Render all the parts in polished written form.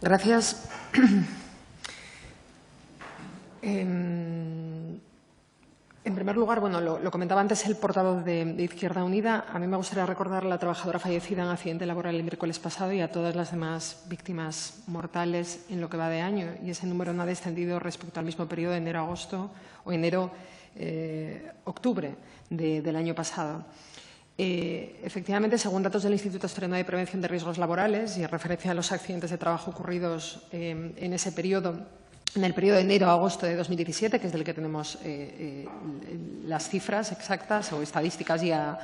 Gracias. En primer lugar, bueno, lo comentaba antes el portavoz de Izquierda Unida. A mí me gustaría recordar a la trabajadora fallecida en accidente laboral el miércoles pasado y a todas las demás víctimas mortales en lo que va de año. Y ese número no ha descendido respecto al mismo periodo de enero-agosto o enero-octubre del año pasado. Efectivamente, según datos del Instituto Asturiano de Prevención de Riesgos Laborales y en referencia a los accidentes de trabajo ocurridos en ese periodo, en el periodo de enero a agosto de 2017, que es del que tenemos las cifras exactas o estadísticas ya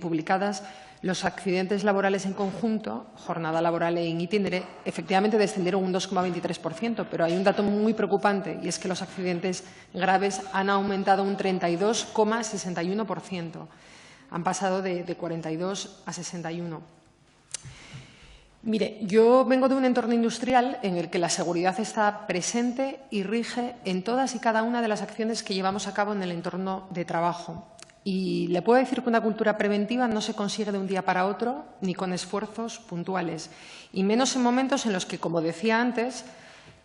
publicadas, los accidentes laborales en conjunto, jornada laboral e in itinere, efectivamente descendieron un 2,23%, pero hay un dato muy preocupante y es que los accidentes graves han aumentado un 32,61%. Han pasado de 42 a 61. Mire, yo vengo de un entorno industrial en el que la seguridad está presente y rige en todas y cada una de las acciones que llevamos a cabo en el entorno de trabajo. Y le puedo decir que una cultura preventiva no se consigue de un día para otro ni con esfuerzos puntuales, y menos en momentos en los que, como decía antes,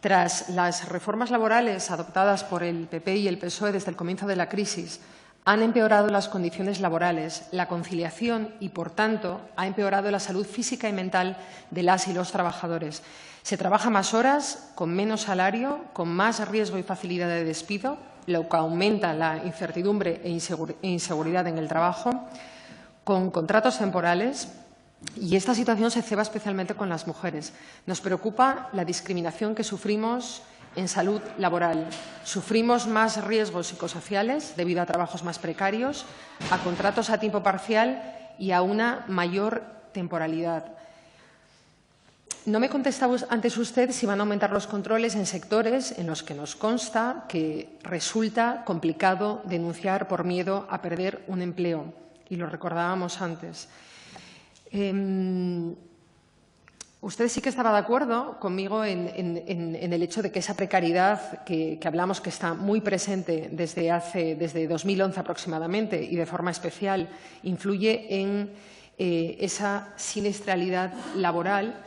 tras las reformas laborales adoptadas por el PP y el PSOE desde el comienzo de la crisis, han empeorado las condiciones laborales, la conciliación y, por tanto, ha empeorado la salud física y mental de las y los trabajadores. Se trabaja más horas, con menos salario, con más riesgo y facilidad de despido, lo que aumenta la incertidumbre e inseguridad en el trabajo, con contratos temporales. Y esta situación se ceba especialmente con las mujeres. Nos preocupa la discriminación que sufrimos en salud laboral. Sufrimos más riesgos psicosociales debido a trabajos más precarios, a contratos a tiempo parcial y a una mayor temporalidad. No me contesta antes usted si van a aumentar los controles en sectores en los que nos consta que resulta complicado denunciar por miedo a perder un empleo, y lo recordábamos antes. Usted sí que estaba de acuerdo conmigo en el hecho de que esa precariedad que hablamos, que está muy presente desde 2011 aproximadamente y de forma especial, influye en esa siniestralidad laboral.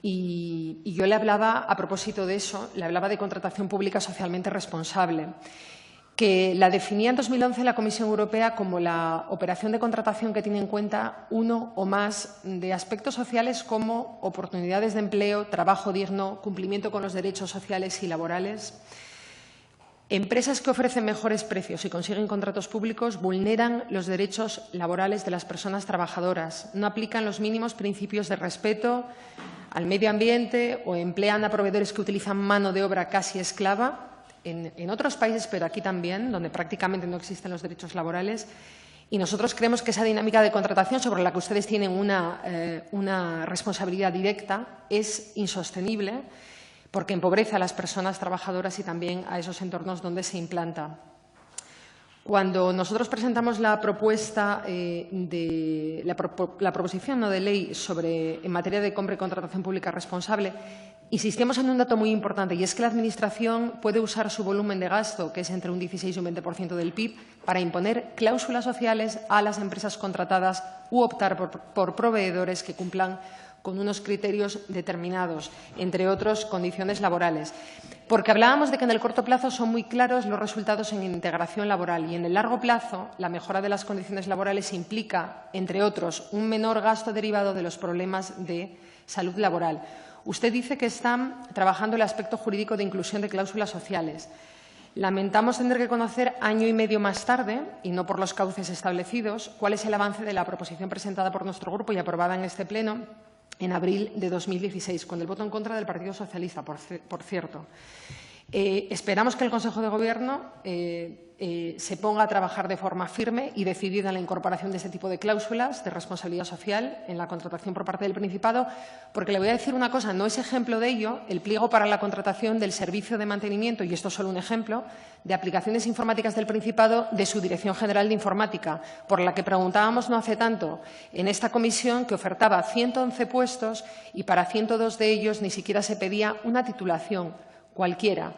Y yo le hablaba, a propósito de eso, le hablaba de contratación pública socialmente responsable, que la definía en 2011 la Comisión Europea como la operación de contratación que tiene en cuenta uno o más de aspectos sociales como oportunidades de empleo, trabajo digno, cumplimiento con los derechos sociales y laborales. Empresas que ofrecen mejores precios y consiguen contratos públicos vulneran los derechos laborales de las personas trabajadoras, no aplican los mínimos principios de respeto al medio ambiente o emplean a proveedores que utilizan mano de obra casi esclava. En otros países, pero aquí también, donde prácticamente no existen los derechos laborales. Y nosotros creemos que esa dinámica de contratación sobre la que ustedes tienen una responsabilidad directa es insostenible porque empobrece a las personas trabajadoras y también a esos entornos donde se implanta. Cuando nosotros presentamos la propuesta la proposición de ley en materia de compra y contratación pública responsable, insistimos en un dato muy importante, y es que la Administración puede usar su volumen de gasto, que es entre un 16 y un 20% del PIB, para imponer cláusulas sociales a las empresas contratadas u optar por proveedores que cumplan con unos criterios determinados, entre otros, condiciones laborales. Porque hablábamos de que en el corto plazo son muy claros los resultados en integración laboral y en el largo plazo la mejora de las condiciones laborales implica, entre otros, un menor gasto derivado de los problemas de salud laboral. Usted dice que están trabajando el aspecto jurídico de inclusión de cláusulas sociales. Lamentamos tener que conocer año y medio más tarde, y no por los cauces establecidos, cuál es el avance de la proposición presentada por nuestro grupo y aprobada en este Pleno en abril de 2016, con el voto en contra del Partido Socialista, por cierto. Esperamos que el Consejo de Gobierno se ponga a trabajar de forma firme y decidida en la incorporación de este tipo de cláusulas de responsabilidad social en la contratación por parte del Principado, porque le voy a decir una cosa, no es ejemplo de ello el pliego para la contratación del servicio de mantenimiento, y esto es solo un ejemplo, de aplicaciones informáticas del Principado de su Dirección General de Informática, por la que preguntábamos no hace tanto en esta comisión, que ofertaba 111 puestos y para 102 de ellos ni siquiera se pedía una titulación cualquiera.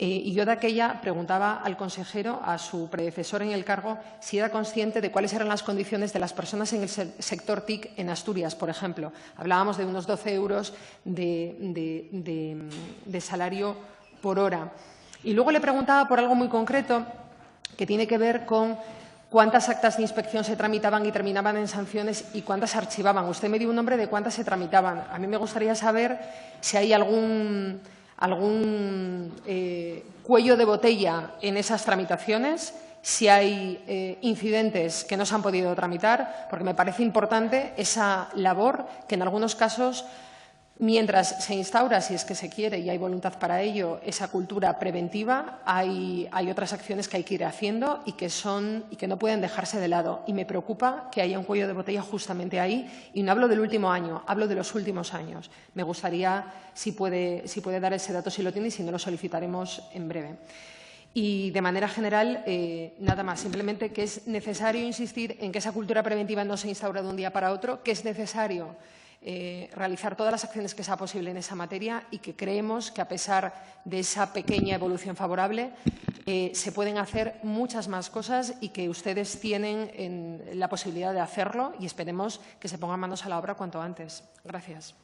Y yo de aquella preguntaba al consejero, a su predecesor en el cargo, si era consciente de cuáles eran las condiciones de las personas en el sector TIC en Asturias, por ejemplo. Hablábamos de unos 12 euros de salario por hora. Y luego le preguntaba por algo muy concreto que tiene que ver con cuántas actas de inspección se tramitaban y terminaban en sanciones y cuántas se archivaban. Usted me dio un nombre de cuántas se tramitaban. A mí me gustaría saber si hay algún cuello de botella en esas tramitaciones, si hay incidentes que no se han podido tramitar, porque me parece importante esa labor que en algunos casos, mientras se instaura, si es que se quiere y hay voluntad para ello, esa cultura preventiva, hay otras acciones que hay que ir haciendo y que no pueden dejarse de lado. Y me preocupa que haya un cuello de botella justamente ahí. Y no hablo del último año, hablo de los últimos años. Me gustaría, si puede dar ese dato, si lo tiene, y si no, lo solicitaremos en breve. Y, de manera general, nada más. Simplemente que es necesario insistir en que esa cultura preventiva no se instaura de un día para otro, que es necesario realizar todas las acciones que sea posible en esa materia y que creemos que, a pesar de esa pequeña evolución favorable, se pueden hacer muchas más cosas y que ustedes tienen la posibilidad de hacerlo y esperemos que se pongan manos a la obra cuanto antes. Gracias.